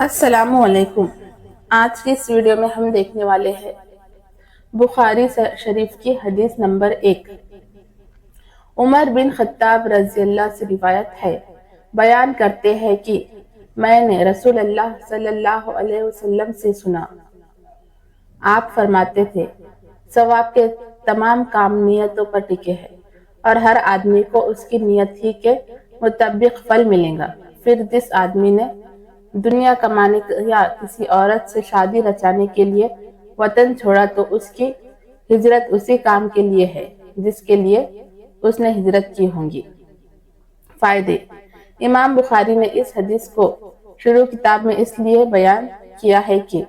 السلام علیکم۔ آج کی اس ویڈیو میں ہم دیکھنے والے ہیں بخاری شریف کی حدیث نمبر 1۔ عمر بن خطاب رضی اللہ سے روایت ہے، بیان کرتے ہیں کہ میں نے رسول اللہ صلی اللہ علیہ وسلم سے سنا۔ آپ فرماتے تھے، ثواب کے تمام کام نیتوں پر ٹکے ہیں اور ہر آدمی کو اس کی نیت ہی کے مطابق پھل ملے گا۔ پھر جس آدمی نے دنیا کمانے یا کسی عورت سے شادی رچانے کے لیے وطن چھوڑا تو اس کی ہجرت اسی کام کے لیے ہے جس کے لیے اس نے ہجرت کی ہوگی۔ فائدے: امام بخاری نے اس حدیث کو شروع کتاب میں اس لیے بیان کیا ہے کہ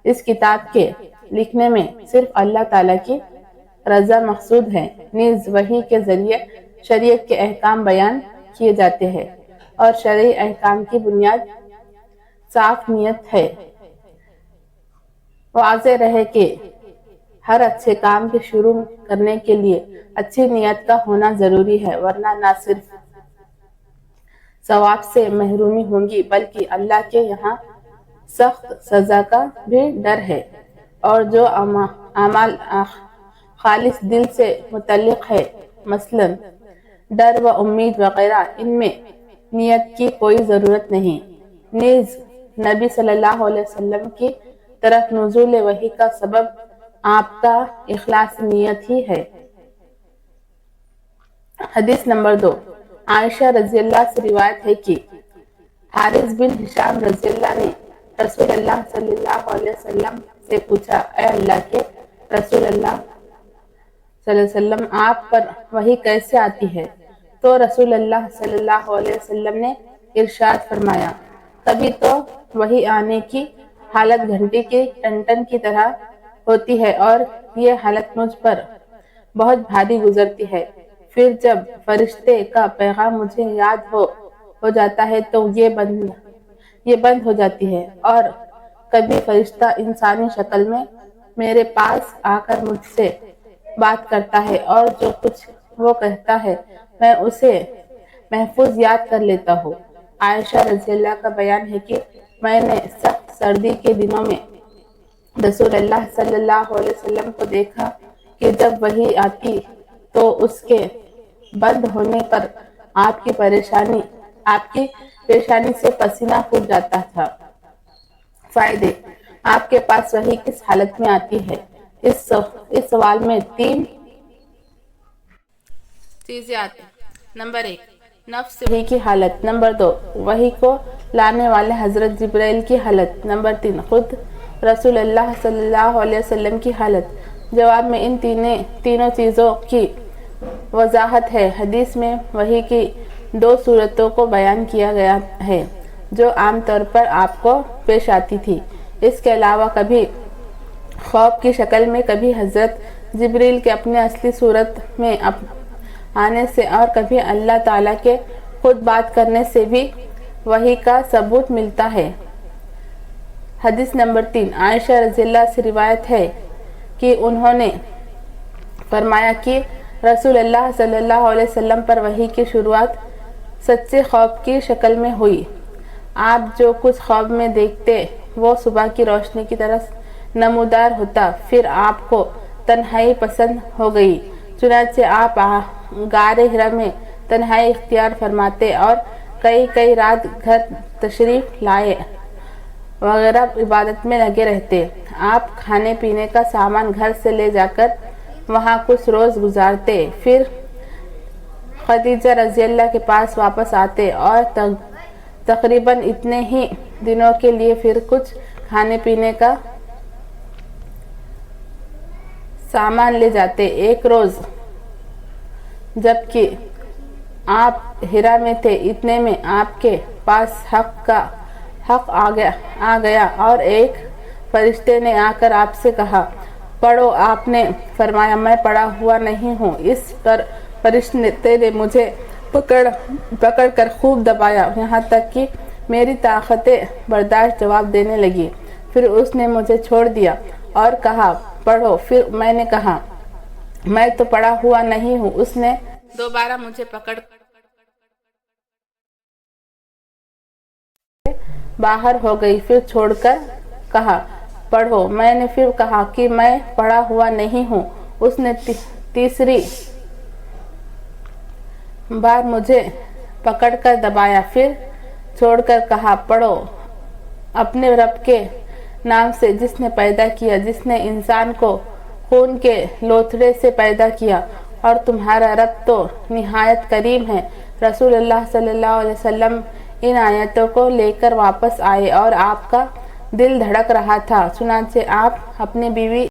اس کتاب کے لکھنے میں صرف اللہ تعالیٰ کی رضا مقصود ہے، نیز وحی کے ذریعے شریعت کے احکام بیان کیے جاتے ہیں اور شرعی احکام کی بنیاد صاف نیت ہے۔ واضح رہے کہ ہر اچھے کام کے شروع کرنے کے لیے اچھی نیت کا ہونا ضروری ہے، ورنہ نہ صرف ثواب سے محرومی ہوگی بلکہ اللہ کے یہاں سخت سزا کا بھی ڈر ہے۔ اور جو اعمال خالص دل سے متعلق ہے، مثلا ڈر و امید وغیرہ، ان میں نیت کی کوئی ضرورت نہیں۔ نیز نبی صلی اللہ علیہ وسلم کی طرف نزول وحی کا سبب آپ کا اخلاص نیت ہی ہے۔ حدیث نمبر 2۔ عائشہ رضی اللہ سے روایت ہے کہ حارث بن ہشام رضی اللہ نے رسول اللہ صلی اللہ علیہ وسلم سے پوچھا، اے اللہ کے رسول اللہ صلی اللہ علیہ وسلم، آپ پر وحی کیسے آتی ہے؟ تو رسول اللہ صلی اللہ علیہ وسلم نے ارشاد فرمایا، کبھی تو وحی آنے کی حالت گھنٹی کی ٹن کی طرح ہوتی ہے اور یہ حالت مجھ پر بہت بھاری گزرتی ہے، پھر جب فرشتے کا پیغام مجھے یاد ہو جاتا ہے تو یہ بند ہو جاتی ہے، اور کبھی فرشتہ انسانی شکل میں میرے پاس آ کر مجھ سے بات کرتا ہے اور جو کچھ وہ کہتا ہے میں اسے محفوظ یاد کر لیتا ہوں۔ عائشہ رضی اللہ کا بیان ہے کہ میں نے سخت سردی کے دنوں میں رسول اللہ صلی اللہ علیہ وسلم کو دیکھا کہ جب وحی آتی تو اس کے بند ہونے پر آپ کی پیشانی سے پسینہ پھوٹ جاتا تھا۔ فائدے: آپ کے پاس وحی کس حالت میں آتی ہے؟ اس سوال میں 3 چیزیں آتی ہیں۔ نمبر 1، نفس وحی کی حالت۔ نمبر 2، وحی کو لانے والے حضرت جبرائیل کی حالت۔ نمبر 3، خود رسول اللہ صلی اللہ علیہ وسلم کی حالت۔ جواب میں ان تینوں چیزوں کی وضاحت ہے۔ حدیث میں وحی کی 2 صورتوں کو بیان کیا گیا ہے جو عام طور پر آپ کو پیش آتی تھی۔ اس کے علاوہ کبھی خواب کی شکل میں، کبھی حضرت جبرائیل کے اپنے اصلی صورت میں آنے سے اور کبھی اللہ تعالیٰ کے خود بات کرنے سے بھی وحی کا ثبوت ملتا ہے۔ حدیث نمبر 3۔ عائشہ رضی اللہ سے روایت ہے کہ انہوں نے فرمایا کہ رسول اللہ صلی اللہ علیہ وسلم پر وحی کی شروعات سچے خواب کی شکل میں ہوئی۔ آپ جو کچھ خواب میں دیکھتے وہ صبح کی روشنی کی طرح نمودار ہوتا۔ پھر آپ کو تنہائی پسند ہو گئی، چنانچہ آپ غار حرا میں تنہائی اختیار فرماتے اور کئی رات گھر تشریف لائے وغیرہ عبادت میں لگے رہتے۔ آپ کھانے پینے کا سامان گھر سے لے جا کر وہاں کچھ روز گزارتے، پھر خدیجہ رضی اللہ کے پاس واپس آتے اور تقریباً اتنے ہی دنوں کے لیے پھر کچھ کھانے پینے کا سامان لے جاتے۔ ایک روز جبکہ آپ حرا میں تھے، اتنے میں آپ کے پاس حق آ گیا اور ایک فرشتے نے آ کر آپ سے کہا، پڑھو۔ آپ نے فرمایا، میں پڑھا ہوا نہیں ہوں۔ اس پر فرشتے نے مجھے پکڑ کر خوب دبایا، یہاں تک کہ میری طاقت برداشت جواب دینے لگی۔ پھر اس نے مجھے چھوڑ دیا اور کہا، پڑھو۔ پھر میں نے کہا، میں تو پڑھا ہوا نہیں ہوں۔ اس نے دوبارہ مجھے پکڑ باہر ہو گئی، پھر چھوڑ کر کہا پڑھو۔ میں نے پھر کہا کہ میں پڑھا ہوا نہیں ہوں۔ اس نے تیسری بار مجھے پکڑ کر دبایا، پھر چھوڑ کر کہا پڑھو اپنے رب کے نام سے جس نے پیدا کیا، جس نے انسان کو خون کے لوتھڑے سے پیدا کیا، اور تمہارا رب تو نہایت کریم ہے۔ رسول اللہ صلی اللہ علیہ وسلم ان آیتوں کو لے کر واپس آئے اور آپ کا دل دھڑک رہا تھا، چنانچہ آپ اپنی بیوی